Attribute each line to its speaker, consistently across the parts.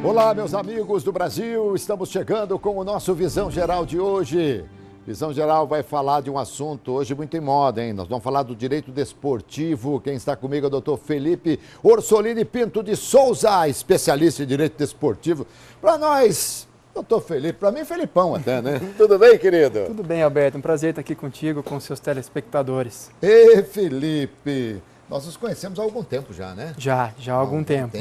Speaker 1: Olá, meus amigos do Brasil, estamos chegando com o nosso Visão Geral de hoje. Visão Geral vai falar de um assunto hoje muito em moda, hein? Nós vamos falar do direito desportivo. Quem está comigo é o doutor Felipe Orsolini Pinto de Souza, especialista em direito desportivo. Para nós, doutor Felipe, para mim, Felipão até, né? Tudo bem, querido?
Speaker 2: Tudo bem, Alberto. Um prazer estar aqui contigo, com seus telespectadores.
Speaker 1: Ei, Felipe, nós nos conhecemos há algum tempo já, né?
Speaker 2: Já há algum tempo.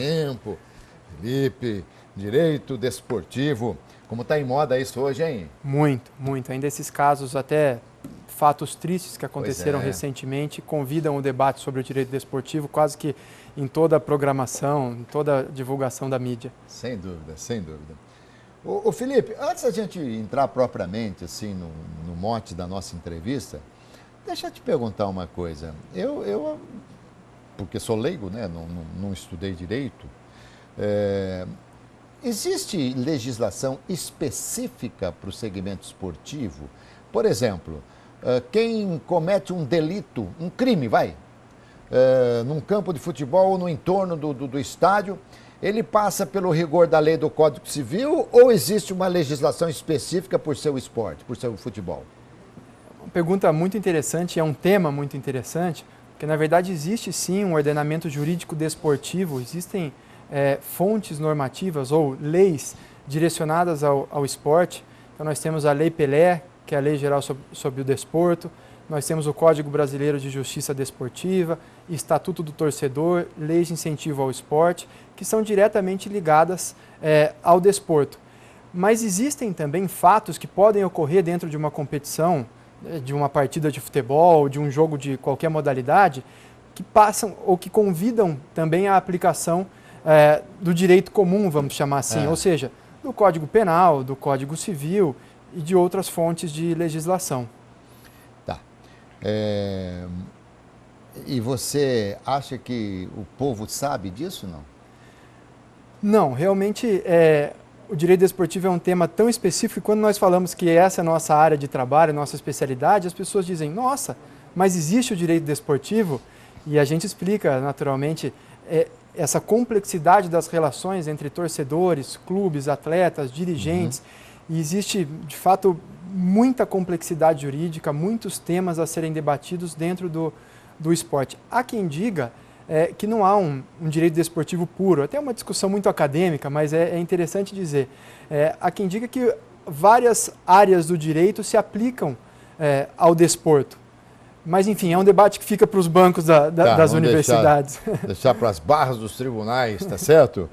Speaker 1: Felipe, direito desportivo, como está em moda isso hoje, hein?
Speaker 2: Muito. Ainda esses casos, até fatos tristes que aconteceram recentemente, convidam o debate sobre o direito desportivo quase que em toda a programação, em toda a divulgação da mídia.
Speaker 1: Sem dúvida, sem dúvida. Ô Felipe, antes da gente entrar propriamente assim no mote da nossa entrevista, deixa eu te perguntar uma coisa. Eu porque sou leigo, né? Não estudei direito. Existe legislação específica para o segmento esportivo? Por exemplo, quem comete um delito, um crime, num campo de futebol ou no entorno do estádio, ele passa pelo rigor da lei do Código Civil ou existe uma legislação específica por seu esporte, por seu futebol?
Speaker 2: Uma pergunta muito interessante, é um tema muito interessante, porque na verdade existe sim um ordenamento jurídico desportivo, existem fontes normativas ou leis direcionadas ao esporte. Então nós temos a Lei Pelé, que é a Lei Geral sobre o Desporto, nós temos o Código Brasileiro de Justiça Desportiva, Estatuto do Torcedor, leis de incentivo ao esporte, que são diretamente ligadas ao desporto. Mas existem também fatos que podem ocorrer dentro de uma competição, de uma partida de futebol, de um jogo de qualquer modalidade, que passam ou que convidam também a aplicação do direito comum, vamos chamar assim, ou seja, do Código Penal, do Código Civil e de outras fontes de legislação.
Speaker 1: Tá. E você acha que o povo sabe disso, não?
Speaker 2: Não, realmente o direito desportivo é um tema tão específico que quando nós falamos que essa é a nossa área de trabalho, nossa especialidade, as pessoas dizem, nossa, mas existe o direito desportivo? E a gente explica, naturalmente, essa complexidade das relações entre torcedores, clubes, atletas, dirigentes. E existe, de fato, muita complexidade jurídica, muitos temas a serem debatidos dentro do esporte. Há quem diga que não há um direito desportivo puro, até uma discussão muito acadêmica, mas é interessante dizer. Há quem diga que várias áreas do direito se aplicam ao desporto. Mas, enfim, é um debate que fica para os bancos das universidades.
Speaker 1: Deixar para as barras dos tribunais, tá certo?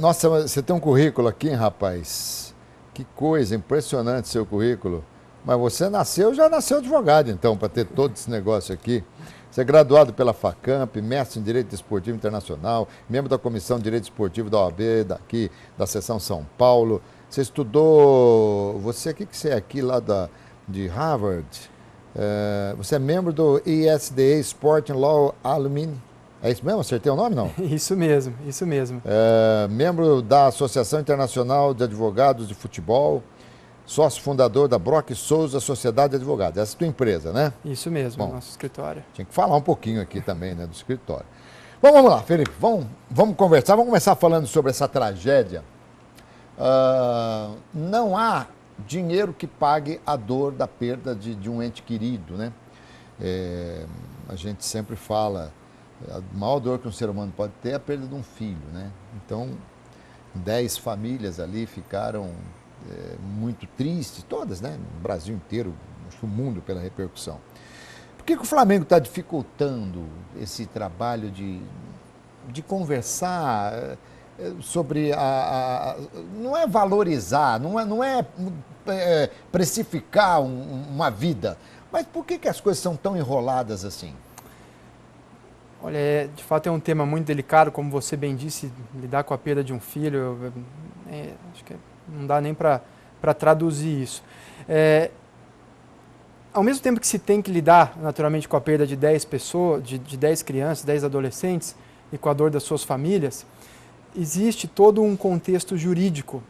Speaker 1: Nossa, você tem um currículo aqui, hein, rapaz? Que coisa, impressionante seu currículo. Mas você já nasceu advogado, então, para ter todo esse negócio aqui. Você é graduado pela FACAMP, mestre em Direito Desportivo Internacional, membro da Comissão de Direito Esportivo da OAB, daqui, da Seção São Paulo. Você estudou... o que você é aqui, lá de Harvard? Você é membro do ISDA Sport and Law Alumni. É isso mesmo? Acertei o nome, não?
Speaker 2: Isso mesmo, isso mesmo.
Speaker 1: Membro da Associação Internacional de Advogados de Futebol, sócio fundador da Brock Souza Sociedade de Advogados. Essa é a tua empresa, né?
Speaker 2: Isso mesmo,
Speaker 1: bom,
Speaker 2: nosso escritório.
Speaker 1: Tinha que falar um pouquinho aqui também, né, do escritório. Bom, vamos lá, Felipe, vamos conversar. Vamos começar falando sobre essa tragédia. Não há dinheiro que pague a dor da perda de um ente querido, né? A gente sempre fala, a maior dor que um ser humano pode ter é a perda de um filho, né? Então, 10 famílias ali ficaram muito tristes, todas, né? No Brasil inteiro, acho que o mundo pela repercussão. Por que o Flamengo está dificultando esse trabalho de conversar sobre não é valorizar, não é precificar uma vida, mas por que as coisas são tão enroladas assim?
Speaker 2: Olha, de fato é um tema muito delicado, como você bem disse, lidar com a perda de um filho, acho que não dá nem para traduzir isso. Ao mesmo tempo que se tem que lidar naturalmente com a perda de 10 pessoas, de 10 crianças, 10 adolescentes e com a dor das suas famílias, existe todo um contexto jurídico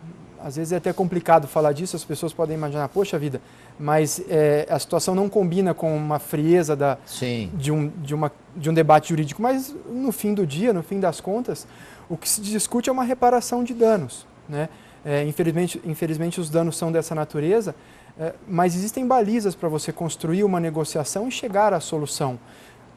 Speaker 2: às vezes é até complicado falar disso, as pessoas podem imaginar, poxa vida, mas a situação não combina com uma frieza de um debate jurídico, mas no fim do dia, no fim das contas, o que se discute é uma reparação de danos, né? Infelizmente os danos são dessa natureza, mas existem balizas para você construir uma negociação e chegar à solução.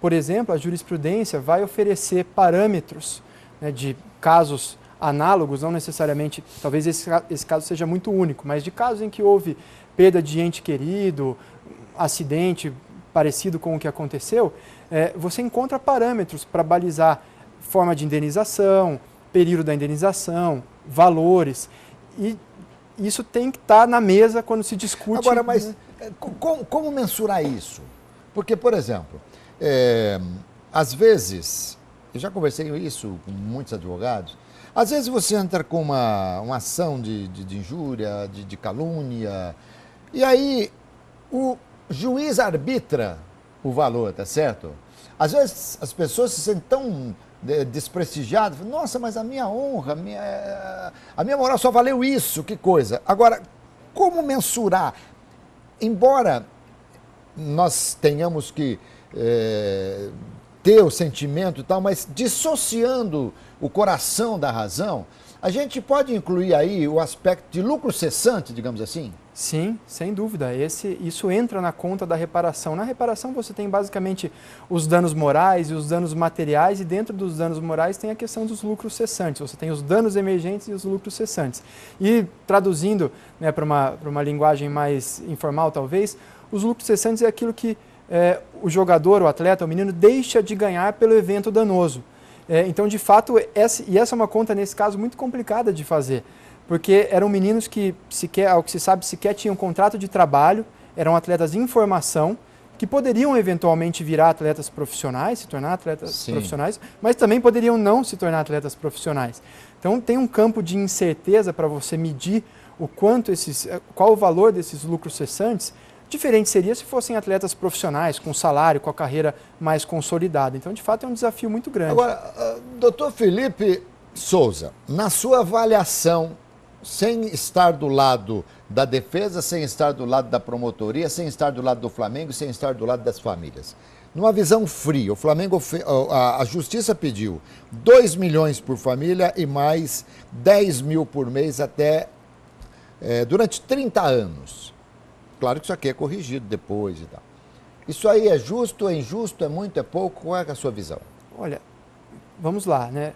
Speaker 2: Por exemplo, a jurisprudência vai oferecer parâmetros, né, de casos análogos, não necessariamente, talvez esse caso seja muito único, mas de casos em que houve perda de ente querido, acidente parecido com o que aconteceu, você encontra parâmetros para balizar forma de indenização, período da indenização, valores, e isso tem que estar na mesa quando se discute.
Speaker 1: Agora, mas como mensurar isso? Porque, por exemplo, às vezes, eu já conversei isso com muitos advogados, às vezes você entra com uma ação de injúria, de calúnia, e aí o juiz arbitra o valor, tá certo? Às vezes as pessoas se sentem tão desprestigiadas, nossa, mas a minha honra, a minha moral só valeu isso, que coisa. Agora, como mensurar? Embora nós tenhamos que ter o sentimento e tal, mas dissociando o coração da razão, a gente pode incluir aí o aspecto de lucro cessante, digamos assim?
Speaker 2: Sim, sem dúvida. Isso entra na conta da reparação. Na reparação você tem basicamente os danos morais e os danos materiais, e dentro dos danos morais tem a questão dos lucros cessantes. Você tem os danos emergentes e os lucros cessantes. E traduzindo, né, para uma linguagem mais informal talvez, os lucros cessantes é aquilo que o jogador, o atleta, o menino deixa de ganhar pelo evento danoso. Então, de fato, essa é uma conta, nesse caso, muito complicada de fazer, porque eram meninos que, ao que se sabe, sequer tinham contrato de trabalho, eram atletas em formação, que poderiam eventualmente virar atletas profissionais, se tornar atletas profissionais, mas também poderiam não se tornar atletas profissionais. Então, tem um campo de incerteza para você medir qual o valor desses lucros cessantes. Diferente seria se fossem atletas profissionais, com salário, com a carreira mais consolidada. Então, de fato, é um desafio muito grande.
Speaker 1: Agora, doutor Felipe Souza, na sua avaliação, sem estar do lado da defesa, sem estar do lado da promotoria, sem estar do lado do Flamengo, sem estar do lado das famílias, numa visão fria, o Flamengo, a Justiça pediu 2 milhões por família e mais 10 mil por mês durante 30 anos. Claro que isso aqui é corrigido depois e tal. Isso aí é justo, é injusto, é muito, é pouco? Qual é a sua visão?
Speaker 2: Olha, vamos lá, né?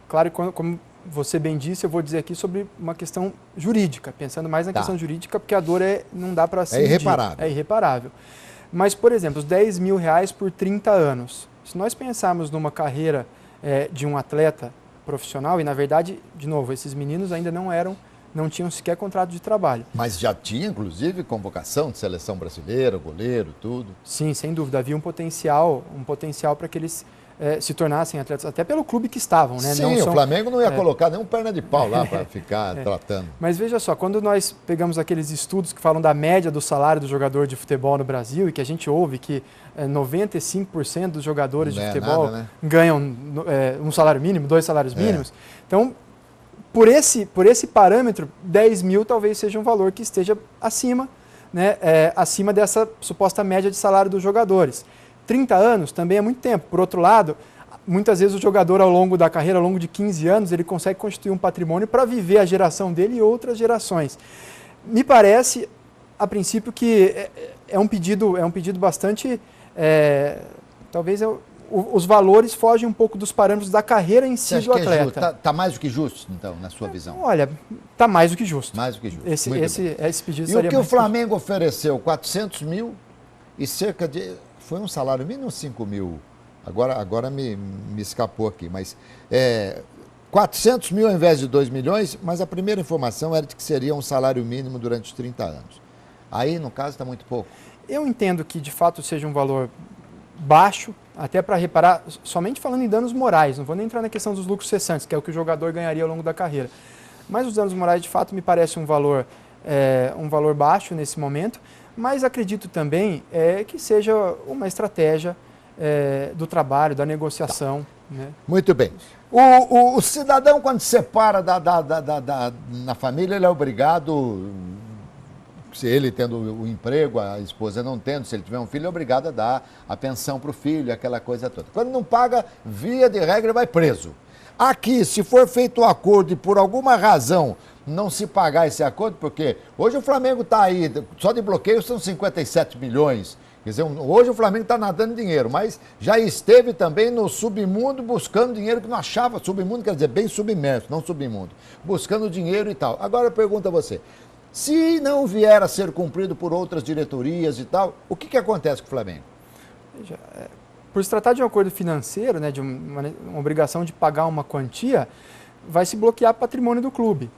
Speaker 2: Claro que como você bem disse, eu vou dizer aqui sobre uma questão jurídica, pensando mais na questão jurídica, porque a dor não dá para se medir.
Speaker 1: Irreparável.
Speaker 2: É irreparável. Mas, por exemplo, os 10 mil reais por 30 anos. Se nós pensarmos numa carreira de um atleta profissional, e na verdade, de novo, esses meninos ainda não tinham sequer contrato de trabalho.
Speaker 1: Mas já tinha, inclusive, convocação de seleção brasileira, goleiro, tudo?
Speaker 2: Sim, sem dúvida. Havia um potencial para que eles se tornassem atletas, até pelo clube que estavam, né?
Speaker 1: Sim, o Flamengo não ia colocar nenhum perna de pau lá para ficar tratando.
Speaker 2: Mas veja só, quando nós pegamos aqueles estudos que falam da média do salário do jogador de futebol no Brasil, e que a gente ouve que 95% dos jogadores de futebol ganham um salário mínimo, 2 salários mínimos, então, por esse parâmetro, 10 mil talvez seja um valor que esteja acima, né, acima dessa suposta média de salário dos jogadores. 30 anos também é muito tempo. Por outro lado, muitas vezes o jogador, ao longo da carreira, ao longo de 15 anos, ele consegue constituir um patrimônio para viver a geração dele e outras gerações. Me parece, a princípio, que é um pedido bastante... talvez os valores fogem um pouco dos parâmetros da carreira em si do atleta.
Speaker 1: Está mais do que justo, então, na sua visão?
Speaker 2: Olha, está mais do que justo.
Speaker 1: Mais do que justo.
Speaker 2: Esse pedido
Speaker 1: e o que o Flamengo ofereceu? 400 mil e cerca de... Foi um salário mínimo ou 5 mil? Agora me escapou aqui, mas 400 mil ao invés de 2 milhões, mas a primeira informação era de que seria um salário mínimo durante os 30 anos. Aí, no caso, está muito pouco.
Speaker 2: Eu entendo que, de fato, seja um valor baixo, até para reparar, somente falando em danos morais, não vou nem entrar na questão dos lucros cessantes, que é o que o jogador ganharia ao longo da carreira. Mas os danos morais, de fato, me parece um valor baixo nesse momento, mas acredito também que seja uma estratégia do trabalho, da negociação. Né?
Speaker 1: Muito bem. O cidadão, quando se separa na família, ele é obrigado, se ele tendo o emprego, a esposa não tendo, se ele tiver um filho, é obrigado a dar a pensão para o filho, aquela coisa toda. Quando não paga, via de regra, ele vai preso. Aqui, se for feito um acordo e por alguma razão não se pagar esse acordo, porque hoje o Flamengo está aí, só de bloqueio são 57 milhões. Quer dizer, hoje o Flamengo está nadando dinheiro, mas já esteve também no submundo buscando dinheiro que não achava. Submundo quer dizer bem submerso, não submundo. Buscando dinheiro e tal. Agora eu pergunto a você, se não vier a ser cumprido por outras diretorias e tal, o que acontece com o Flamengo?
Speaker 2: Veja, por se tratar de um acordo financeiro, né, de uma obrigação de pagar uma quantia, vai se bloquear patrimônio do clube.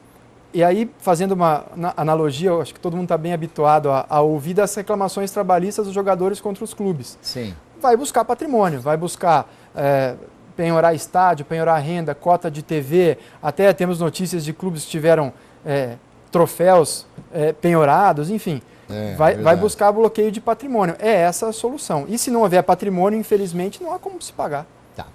Speaker 2: E aí, fazendo uma analogia, eu acho que todo mundo está bem habituado a ouvir das reclamações trabalhistas dos jogadores contra os clubes.
Speaker 1: Sim.
Speaker 2: Vai buscar patrimônio, vai buscar penhorar estádio, penhorar renda, cota de TV, até temos notícias de clubes que tiveram troféus penhorados, enfim. Vai buscar bloqueio de patrimônio. É essa a solução. E se não houver patrimônio, infelizmente, não há como se pagar.
Speaker 1: Tá.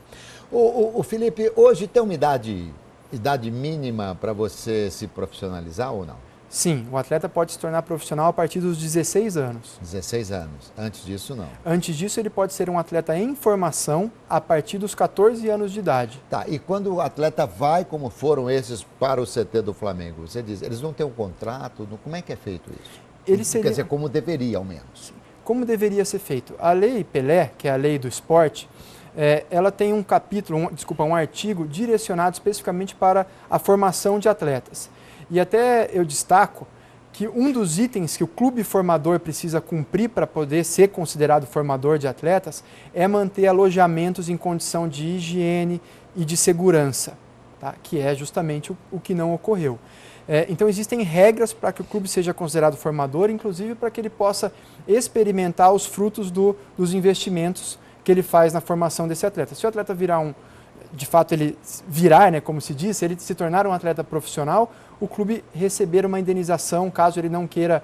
Speaker 1: O Felipe, hoje tem uma idade mínima para você se profissionalizar ou não?
Speaker 2: Sim, o atleta pode se tornar profissional a partir dos 16 anos.
Speaker 1: 16 anos. Antes disso, não.
Speaker 2: Antes disso, ele pode ser um atleta em formação a partir dos 14 anos de idade.
Speaker 1: Tá, e quando o atleta vai, como foram esses, para o CT do Flamengo, você diz, eles não têm um contrato? Como é que é feito isso? Quer dizer, como deveria, ao menos.
Speaker 2: Como deveria ser feito? A Lei Pelé, que é a lei do esporte, ela tem um capítulo, um artigo direcionado especificamente para a formação de atletas. E até eu destaco que um dos itens que o clube formador precisa cumprir para poder ser considerado formador de atletas é manter alojamentos em condição de higiene e de segurança, tá? Que é justamente o que não ocorreu. Então existem regras para que o clube seja considerado formador, inclusive para que ele possa experimentar os frutos dos investimentos que ele faz na formação desse atleta. Se o atleta de fato ele virar, né, como se diz, ele se tornar um atleta profissional, o clube receber uma indenização caso ele não queira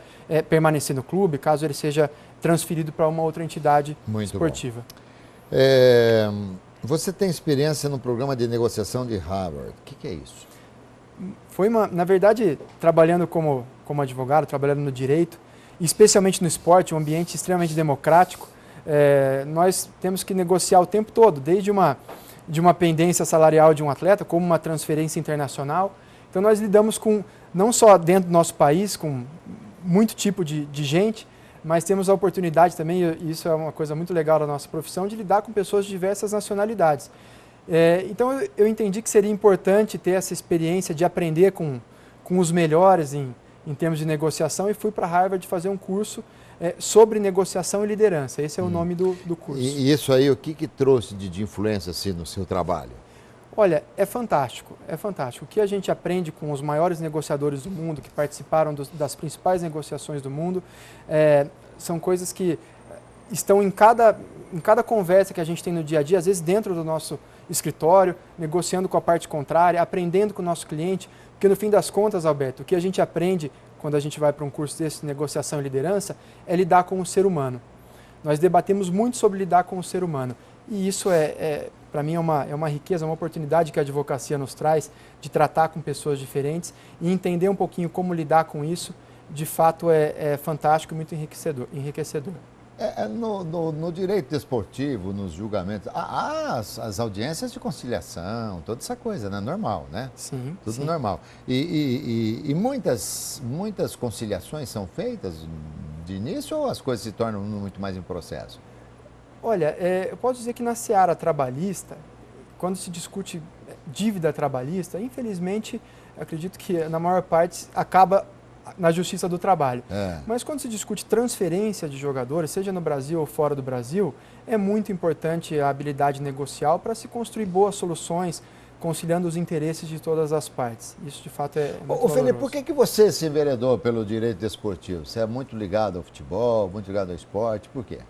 Speaker 2: permanecer no clube, caso ele seja transferido para uma outra entidade esportiva.
Speaker 1: Você tem experiência no programa de negociação de Harvard. O que é isso?
Speaker 2: Na verdade, trabalhando como advogado, trabalhando no direito, especialmente no esporte, um ambiente extremamente democrático, nós temos que negociar o tempo todo, desde de uma pendência salarial de um atleta, como uma transferência internacional. Então nós lidamos com, não só dentro do nosso país, com muito tipo de gente, mas temos a oportunidade também, e isso é uma coisa muito legal da nossa profissão, de lidar com pessoas de diversas nacionalidades. Então eu entendi que seria importante ter essa experiência de aprender com os melhores em termos de negociação e fui para Harvard fazer um curso sobre negociação e liderança. Esse é o nome do curso.
Speaker 1: E isso aí, o que trouxe de influência assim, no seu trabalho?
Speaker 2: Olha, é fantástico, é fantástico. O que a gente aprende com os maiores negociadores do mundo, que participaram das principais negociações do mundo, são coisas que estão em cada conversa que a gente tem no dia a dia, às vezes dentro do nosso escritório, negociando com a parte contrária, aprendendo com o nosso cliente, porque no fim das contas, Alberto, o que a gente aprende quando a gente vai para um curso desse de negociação e liderança é lidar com o ser humano. Nós debatemos muito sobre lidar com o ser humano e isso para mim é uma riqueza, uma oportunidade que a advocacia nos traz de tratar com pessoas diferentes e entender um pouquinho como lidar com isso, de fato é fantástico e muito enriquecedor.
Speaker 1: No direito desportivo, nos julgamentos, há as audiências de conciliação, toda essa coisa, né? Normal, né?
Speaker 2: Sim.
Speaker 1: Tudo
Speaker 2: sim.
Speaker 1: normal. E muitas conciliações são feitas de início ou as coisas se tornam muito mais em processo?
Speaker 2: Olha, eu posso dizer que na seara trabalhista, quando se discute dívida trabalhista, infelizmente, acredito que na maior parte acaba na Justiça do Trabalho. Mas quando se discute transferência de jogadores, seja no Brasil ou fora do Brasil, é muito importante a habilidade negocial para se construir boas soluções, conciliando os interesses de todas as partes. Isso, de fato, é muito valoroso.
Speaker 1: Felipe, por que você se enveredou pelo direito desportivo? Você é muito ligado ao futebol, muito ligado ao esporte, por quê?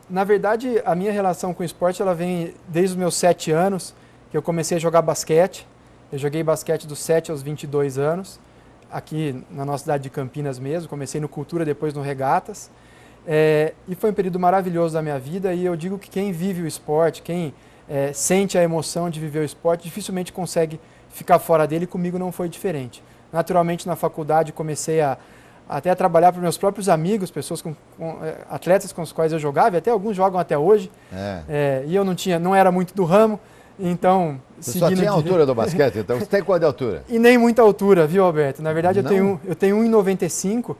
Speaker 2: Na verdade, a minha relação com o esporte ela vem desde os meus 7 anos, que eu comecei a jogar basquete. Eu joguei basquete dos 7 aos 22 anos. Aqui na nossa cidade de Campinas mesmo, comecei no Cultura, depois no Regatas, e foi um período maravilhoso da minha vida e eu digo que quem vive o esporte, quem sente a emoção de viver o esporte, dificilmente consegue ficar fora dele, e comigo não foi diferente. Naturalmente, na faculdade, comecei até a trabalhar para meus próprios amigos, pessoas atletas com os quais eu jogava, e até alguns jogam até hoje, e eu não era muito do ramo, então...
Speaker 1: Você só tinha a altura do basquete, então você tem qual de altura?
Speaker 2: E nem muita altura, viu, Alberto? Na verdade, eu tenho 1,95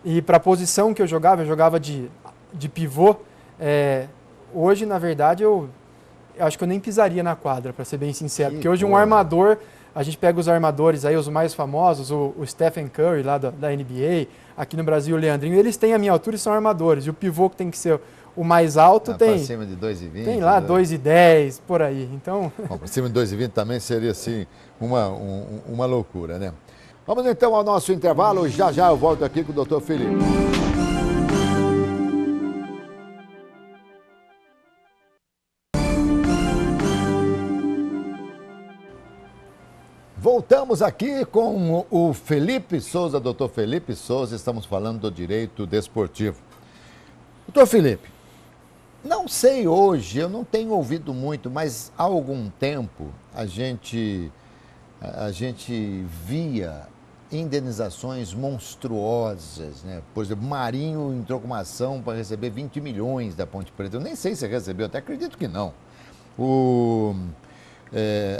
Speaker 2: e para a posição que eu jogava de pivô. Hoje, na verdade, eu acho que eu nem pisaria na quadra, para ser bem sincero, porque hoje um armador, a gente pega os armadores aí, os mais famosos, o Stephen Curry lá da NBA, aqui no Brasil o Leandrinho, eles têm a minha altura e são armadores, e o pivô que tem que ser o mais alto tem...
Speaker 1: Para cima de 2,20.
Speaker 2: Tem lá 2,10, por aí, então...
Speaker 1: Bom, para cima de 2,20 também seria, assim, uma loucura, né? Vamos então ao nosso intervalo, já eu volto aqui com o Dr. Felipe. Voltamos aqui com o Felipe Souza, Dr. Felipe Souza, estamos falando do direito desportivo. Doutor Felipe, não sei hoje, eu não tenho ouvido muito, mas há algum tempo a gente via indenizações monstruosas, né? Por exemplo, Marinho entrou com uma ação para receber 20 milhões da Ponte Preta. Eu nem sei se recebeu, até acredito que não.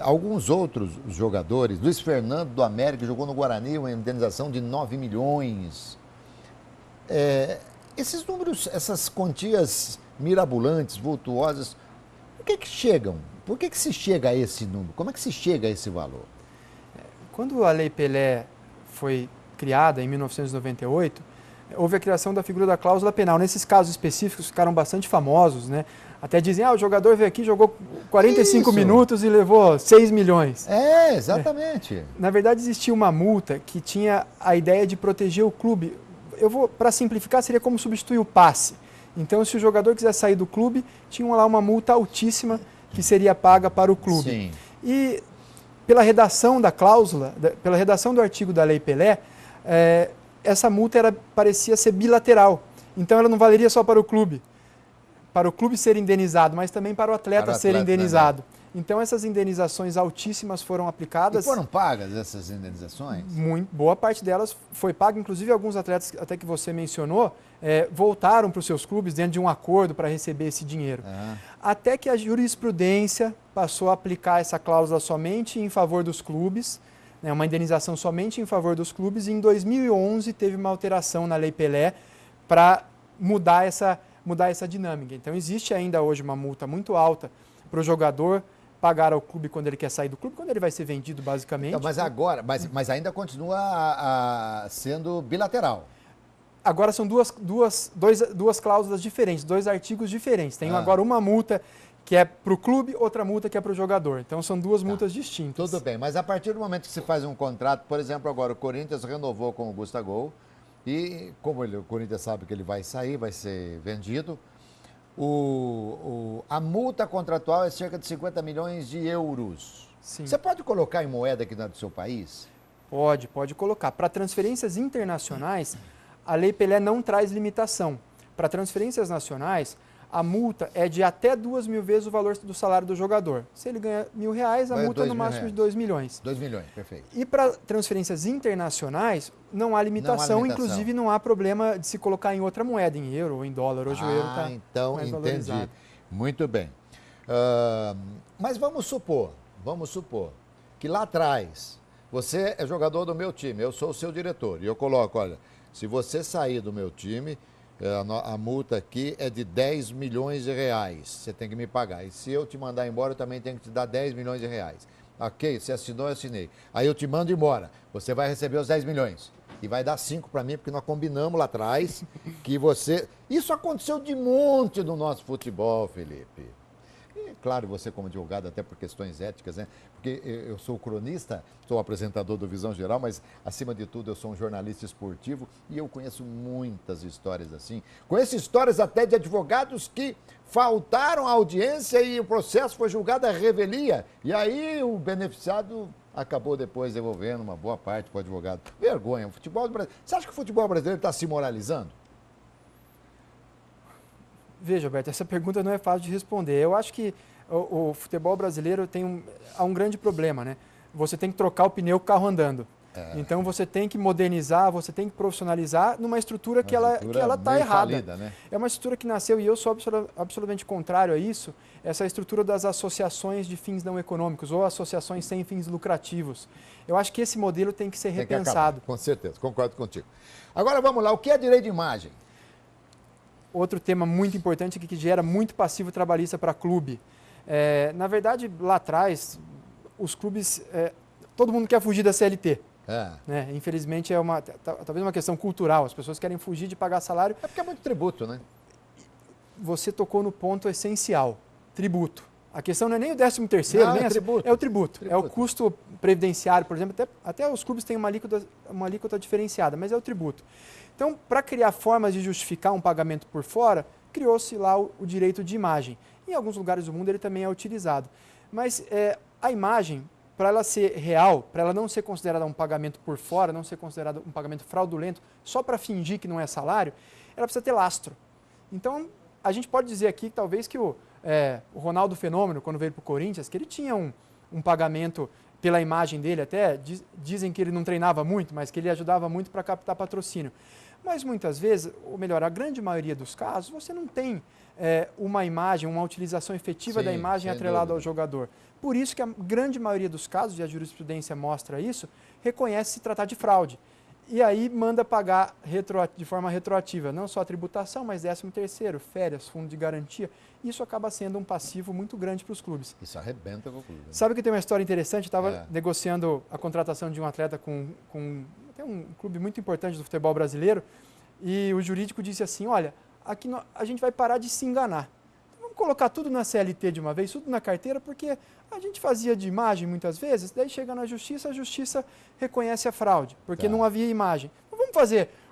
Speaker 1: Alguns outros jogadores, Luiz Fernando do América jogou no Guarani uma indenização de 9 milhões. Esses números, essas quantias mirabolantes, vultuosas, por que chegam? Por que se chega a esse número? Como é que se chega a esse valor?
Speaker 2: Quando a Lei Pelé foi criada em 1998, houve a criação da figura da cláusula penal. Nesses casos específicos ficaram bastante famosos, né? Até dizem, o jogador veio aqui, jogou 45 minutos e levou 6 milhões.
Speaker 1: Exatamente.
Speaker 2: Na verdade, existia uma multa que tinha a ideia de proteger o clube. Para simplificar, seria como substituir o passe. Então, se o jogador quiser sair do clube, tinha lá uma multa altíssima que seria paga para o clube.
Speaker 1: Sim.
Speaker 2: E pela redação da cláusula, pela redação do artigo da Lei Pelé, essa multa parecia ser bilateral. Então, ela não valeria só para o clube ser indenizado, mas também para o atleta ser indenizado. Né? Então, essas indenizações altíssimas foram aplicadas.
Speaker 1: E foram pagas essas indenizações?
Speaker 2: Boa parte delas foi paga, inclusive alguns atletas, até que você mencionou, voltaram para os seus clubes dentro de um acordo para receber esse dinheiro. Até que a jurisprudência passou a aplicar essa cláusula somente em favor dos clubes, né, uma indenização somente em favor dos clubes, e em 2011 teve uma alteração na Lei Pelé para mudar essa dinâmica. Então, existe ainda hoje uma multa muito alta para o jogador pagar ao clube quando ele quer sair do clube, quando ele vai ser vendido, basicamente.
Speaker 1: Então, mas agora, mas ainda continua sendo bilateral.
Speaker 2: Agora são duas cláusulas diferentes, 2 artigos diferentes. Tem agora uma multa que é para o clube, outra multa que é para o jogador. Então, são 2 multas distintas.
Speaker 1: Tudo bem, mas a partir do momento que se faz um contrato, por exemplo, agora o Corinthians renovou com o Gustavo, e como o Corinthians sabe que ele vai sair, vai ser vendido, a multa contratual é cerca de 50 milhões de euros.
Speaker 2: Sim.
Speaker 1: Você pode colocar em moeda aqui do seu país?
Speaker 2: Pode colocar. Para transferências internacionais, a Lei Pelé não traz limitação. Para transferências nacionais, a multa é de até 2.000 vezes o valor do salário do jogador. Se ele ganha R$1.000, a multa é no máximo de 2 milhões.
Speaker 1: 2 milhões, perfeito.
Speaker 2: E para transferências internacionais, não há limitação, inclusive não há problema de se colocar em outra moeda, em euro ou em dólar. Hoje o euro está
Speaker 1: então,
Speaker 2: mais
Speaker 1: entendi.
Speaker 2: valorizado.
Speaker 1: Muito bem. Mas vamos supor que lá atrás, você é jogador do meu time, eu sou o seu diretor, e eu coloco, olha, se você sair do meu time, a multa aqui é de 10 milhões de reais, você tem que me pagar. E se eu te mandar embora, eu também tenho que te dar 10 milhões de reais. Ok, você assinou, eu assinei. Aí eu te mando embora, você vai receber os 10 milhões. E vai dar 5 para mim, porque nós combinamos lá atrás que você... Isso aconteceu de monte no nosso futebol, Felipe. E, claro, você como advogado, até por questões éticas, né? Porque eu sou cronista, sou apresentador do Visão Geral, mas, acima de tudo, eu sou um jornalista esportivo e eu conheço muitas histórias assim. Conheço histórias até de advogados que faltaram à audiência e o processo foi julgado à revelia. E aí o beneficiado acabou depois devolvendo uma boa parte para o advogado. Vergonha. O futebol brasileiro... Você acha que o futebol brasileiro está se moralizando?
Speaker 2: Veja, Alberto, essa pergunta não é fácil de responder. Eu acho que o futebol brasileiro há um grande problema, né? Você tem que trocar o pneu com o carro andando. Então você tem que modernizar, você tem que profissionalizar numa estrutura que ela está errada.
Speaker 1: Falida, né?
Speaker 2: É uma estrutura que nasceu, e eu sou absolutamente contrário a isso, essa estrutura das associações de fins não econômicos ou associações sem fins lucrativos. Eu acho que esse modelo tem que ser repensado.
Speaker 1: Com certeza, concordo contigo. Agora vamos lá, o que é direito de imagem?
Speaker 2: Outro tema muito importante que gera muito passivo trabalhista para clube. Na verdade, lá atrás, os clubes, todo mundo quer fugir da CLT. Né? Infelizmente talvez uma questão cultural, as pessoas querem fugir de pagar salário.
Speaker 1: É porque é muito tributo, né?
Speaker 2: Você tocou no ponto essencial, tributo. A questão não é nem o 13º, nem
Speaker 1: tributo.
Speaker 2: É o tributo. É o custo previdenciário, por exemplo, até os clubes têm uma alíquota diferenciada, mas é o tributo. Então, para criar formas de justificar um pagamento por fora, criou-se lá o direito de imagem. Em alguns lugares do mundo ele também é utilizado. Mas a imagem, para ela ser real, para ela não ser considerada um pagamento por fora, não ser considerada um pagamento fraudulento, só para fingir que não é salário, ela precisa ter lastro. Então, a gente pode dizer aqui talvez que o Ronaldo Fenômeno, quando veio para o Corinthians, que ele tinha um pagamento pela imagem dele, até dizem que ele não treinava muito, mas que ele ajudava muito para captar patrocínio. Mas muitas vezes, ou melhor, a grande maioria dos casos, você não tem uma imagem, uma utilização efetiva da imagem atrelada ao jogador. Por isso que a grande maioria dos casos, e a jurisprudência mostra isso, reconhece se tratar de fraude. E aí manda pagar de forma retroativa, não só a tributação, mas 13º, férias, fundo de garantia. Isso acaba sendo um passivo muito grande para os clubes.
Speaker 1: Isso arrebenta com o clube.
Speaker 2: Sabe que tem uma história interessante? Estava negociando a contratação de um atleta com até um clube muito importante do futebol brasileiro, e o jurídico disse assim, olha, aqui a gente vai parar de se enganar. Vamos colocar tudo na CLT de uma vez, tudo na carteira, porque a gente fazia de imagem muitas vezes, daí chega na justiça, a justiça reconhece a fraude, porque não havia imagem. Então,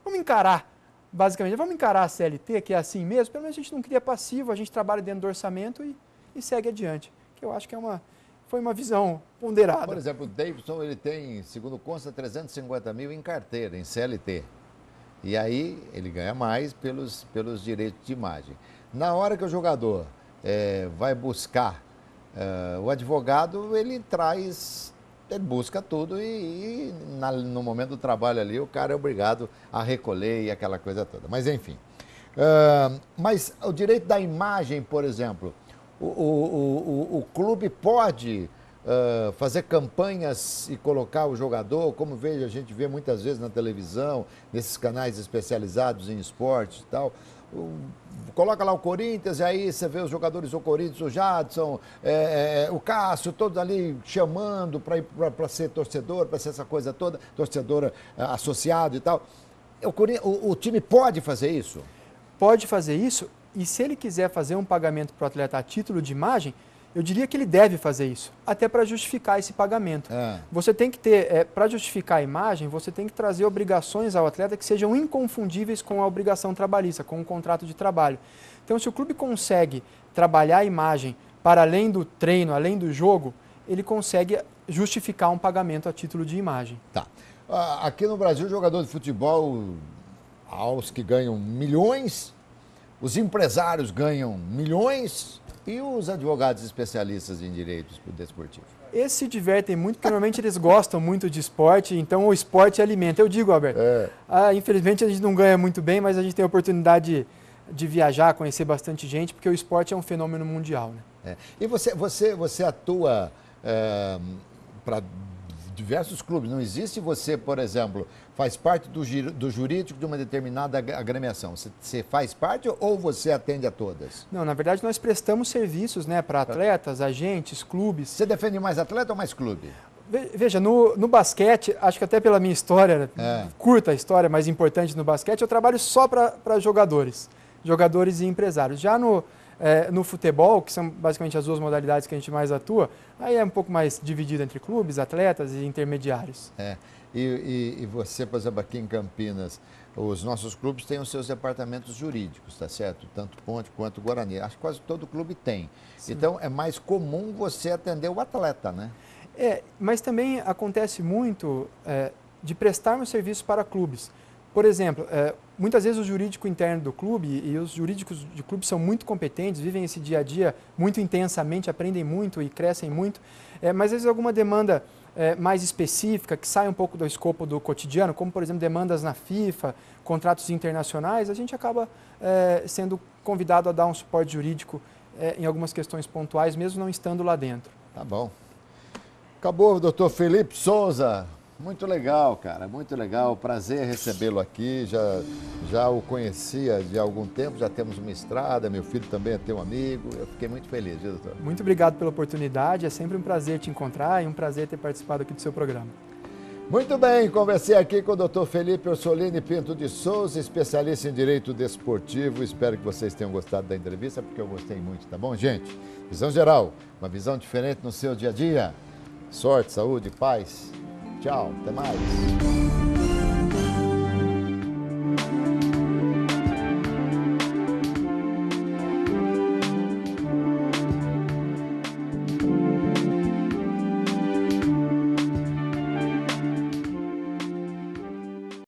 Speaker 2: vamos encarar, basicamente, vamos encarar a CLT, que é assim mesmo, pelo menos a gente não cria passivo, a gente trabalha dentro do orçamento e segue adiante. Que eu acho que foi uma visão ponderada.
Speaker 1: Por exemplo, o Davidson, ele tem, segundo consta, 350 mil em carteira, em CLT. E aí ele ganha mais pelos direitos de imagem. Na hora que o jogador vai buscar o advogado, ele busca tudo e no momento do trabalho ali o cara é obrigado a recolher e aquela coisa toda. Mas enfim. Mas o direito da imagem, por exemplo, o clube pode fazer campanhas e colocar o jogador, como a gente vê muitas vezes na televisão, nesses canais especializados em esporte e tal. Coloca lá o Corinthians e aí você vê os jogadores do Corinthians, o Jadson, o Cássio, todos ali chamando para ser torcedor, para ser essa coisa toda, torcedor associado e tal. O time pode fazer isso?
Speaker 2: Pode fazer isso, e se ele quiser fazer um pagamento para o atleta a título de imagem, eu diria que ele deve fazer isso, até para justificar esse pagamento. Você tem que ter, para justificar a imagem, você tem que trazer obrigações ao atleta que sejam inconfundíveis com a obrigação trabalhista, com o contrato de trabalho. Então, se o clube consegue trabalhar a imagem para além do treino, além do jogo, ele consegue justificar um pagamento a título de imagem.
Speaker 1: Tá. Aqui no Brasil, jogador de futebol, aos que ganham milhões, os empresários ganham milhões. E os advogados especialistas em direitos desportivos?
Speaker 2: Esses se divertem muito, porque normalmente eles gostam muito de esporte, então o esporte alimenta. Eu digo, Alberto, infelizmente a gente não ganha muito bem, mas a gente tem a oportunidade de viajar, conhecer bastante gente, porque o esporte é um fenômeno mundial. Né?
Speaker 1: E você atua para diversos clubes, não existe você, por exemplo, faz parte do jurídico de uma determinada agremiação. Você faz parte ou você atende a todas?
Speaker 2: Não, na verdade nós prestamos serviços, né, para atletas, agentes, clubes.
Speaker 1: Você defende mais atleta ou mais clube?
Speaker 2: Veja, no basquete, acho que até pela minha história, curta a história, mas importante no basquete, eu trabalho só para jogadores e empresários. Já no futebol, que são basicamente as duas modalidades que a gente mais atua, aí é um pouco mais dividido entre clubes, atletas e intermediários.
Speaker 1: E você, por exemplo, aqui em Campinas, os nossos clubes têm os seus departamentos jurídicos, tá certo? Tanto Ponte quanto Guarani. Acho que quase todo clube tem. Sim. Então, é mais comum você atender o atleta, né?
Speaker 2: Mas também acontece muito de prestarmos serviços para clubes. Por exemplo, muitas vezes o jurídico interno do clube e os jurídicos de clube são muito competentes, vivem esse dia a dia muito intensamente, aprendem muito e crescem muito, mas às vezes alguma demanda mais específica, que sai um pouco do escopo do cotidiano, como por exemplo demandas na FIFA, contratos internacionais, a gente acaba sendo convidado a dar um suporte jurídico em algumas questões pontuais, mesmo não estando lá dentro.
Speaker 1: Tá bom. Acabou, doutor Felipe Souza. Muito legal, cara, muito legal. Prazer recebê-lo aqui. Já o conhecia de algum tempo, já temos uma estrada, meu filho também é teu amigo. Eu fiquei muito feliz, viu, doutor?
Speaker 2: Muito obrigado pela oportunidade, é sempre um prazer te encontrar e um prazer ter participado aqui do seu programa.
Speaker 1: Muito bem, conversei aqui com o doutor Felipe Orsolini Pinto de Souza, especialista em Direito Desportivo. Espero que vocês tenham gostado da entrevista, porque eu gostei muito, tá bom, gente? Visão geral, uma visão diferente no seu dia a dia. Sorte, saúde, paz. Tchau, até mais.